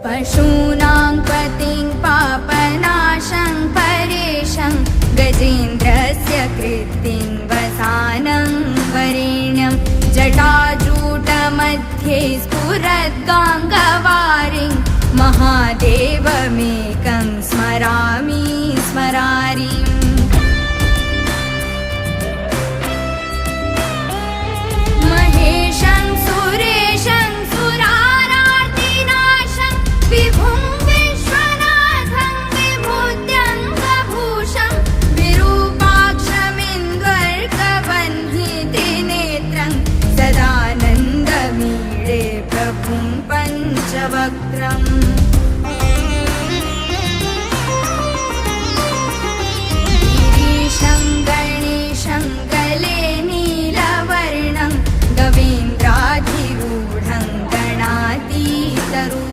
पशूनां पतिं पापनाशं परेशं गजेन्द्रस्य कृत्तिं वसानं वरेण्यं जटाजूटमध्ये स्फुरद्गाङ्गवारिं महादेवमेकं स्मरामि स्मरारिम् महेशं सुरेशं सुरारार्तिनाशं विभुं विश्वनाथं विभूत्यङ्गभूषं विरूपाक्षमिन्द्वर्कवह्नित्रिनेत्रं सदानन्दमीडे प्रभुं पञ्चवक्त्रम्